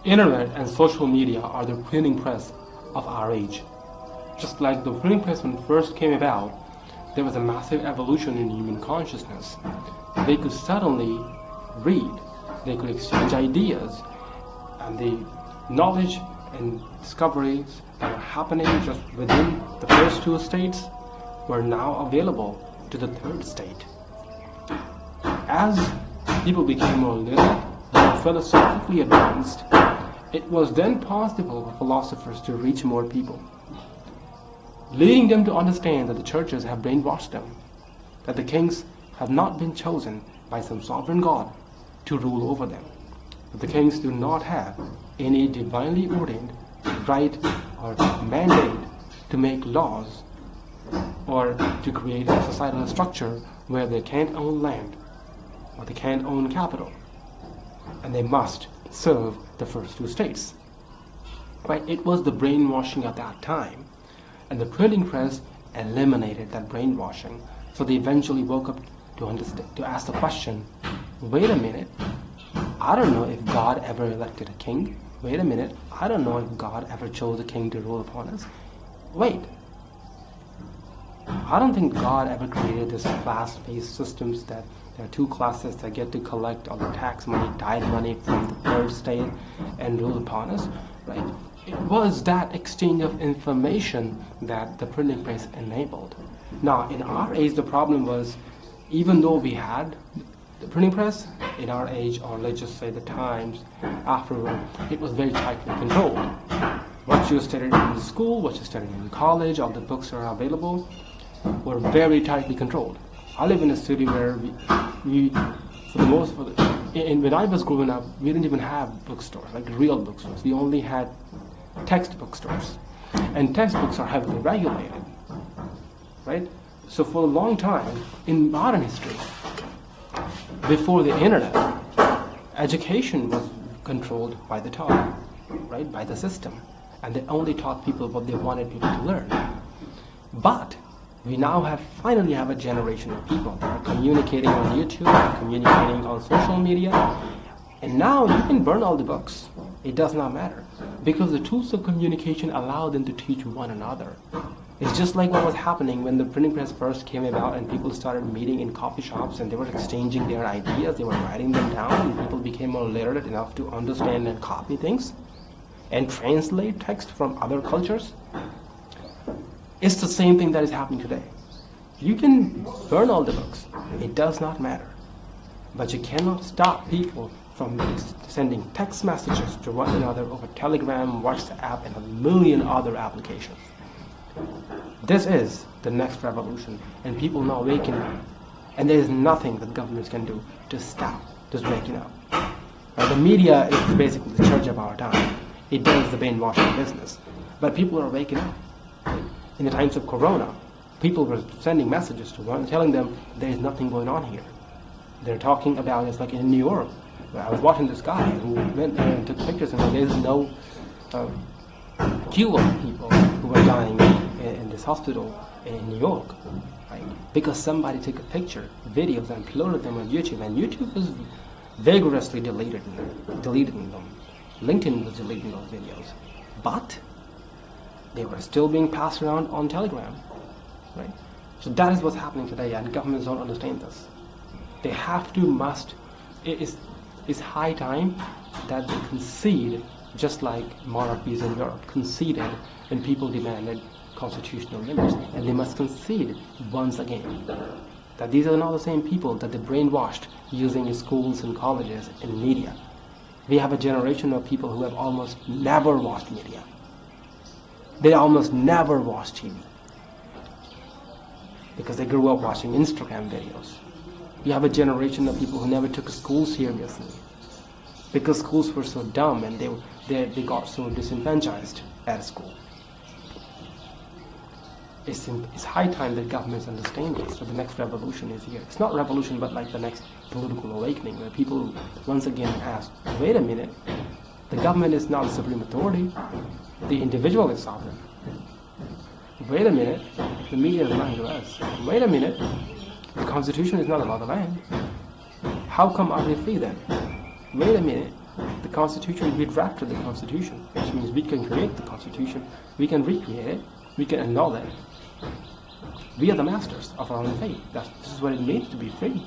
Internet and social media are the printing press of our age. Just like the printing press when it first came about, there was a massive evolution in human consciousness. They could suddenly read, they could exchange ideas, and the knowledge and discoveries that were happening just within the first two states were now available to the third state. As people became more literate, more philosophically advanced, it was then possible for philosophers to reach more people, leading them to understand that the churches have brainwashed them, that the kings have not been chosen by some sovereign God to rule over them, that the kings do not have any divinely ordained right or mandate to make laws or to create a societal structure where they can't own land or they can't own capital, and they must serve the first two states. Right? It was the brainwashing at that time, and the printing press eliminated that brainwashing. So they eventually woke up to ask the question, wait a minute, I don't know if God ever elected a king. Wait a minute, I don't know if God ever chose a king to rule upon us. Wait, I don't think God ever created this class-based systems that there are two classes that get to collect all the tax money, tithe money from the third state and rule upon us, right? It was that exchange of information that the printing press enabled. Now, in our age, the problem was, even though we had the printing press, in our age, or let's just say the times afterward, it was very tightly controlled. What you studied in the school, what you studied in college, all the books are available, were very tightly controlled. I live in a city where when I was growing up, we didn't even have bookstores, like real bookstores. We only had textbook stores, and textbooks are heavily regulated, right? So for a long time in modern history, before the internet, education was controlled by the top, right, by the system, and they only taught people what they wanted people to learn. But we now finally have a generation of people that are communicating on YouTube, communicating on social media, and now you can burn all the books. It does not matter, because the tools of communication allow them to teach one another. It's just like what was happening when the printing press first came about and people started meeting in coffee shops and they were exchanging their ideas, they were writing them down, and people became more literate enough to understand and copy things and translate text from other cultures. It's the same thing that is happening today. You can burn all the books, it does not matter, but you cannot stop people from sending text messages to one another over Telegram, WhatsApp, and a million other applications. This is the next revolution, and people now waking up, and there is nothing that governments can do to stop this waking up. The media is basically the church of our time. It does the brainwashing business, but people are waking up. In the times of Corona, people were sending messages to one, telling them there is nothing going on here. They're talking about it's like in New York. I was watching this guy who went there and took pictures, and there's no queue of people who were dying in this hospital in New York, right? Because somebody took a picture, videos, and uploaded them on YouTube, and YouTube was vigorously deleting them. LinkedIn was deleting those videos, but they were still being passed around on Telegram, right? So that is what's happening today, and governments don't understand this. They have to, it's high time that they concede, just like monarchies in Europe conceded when people demanded constitutional limits, and they must concede once again that these are not the same people that they brainwashed using schools and colleges and media. We have a generation of people who have almost never watched media. They almost never watch TV because they grew up watching Instagram videos. You have a generation of people who never took school seriously because schools were so dumb and they got so disenfranchised at school. It's high time that governments understand this, so the next revolution is here. It's not revolution, but like the next political awakening, where people once again ask, wait a minute, the government is not the supreme authority, the individual is sovereign. Wait a minute, the media is lying to us. Wait a minute, the Constitution is not about the land. How come are we free then? Wait a minute, The Constitution, we drafted the Constitution, which means we can create the Constitution, we can recreate it, we can annul it. We are the masters of our own fate. This is what it means to be free.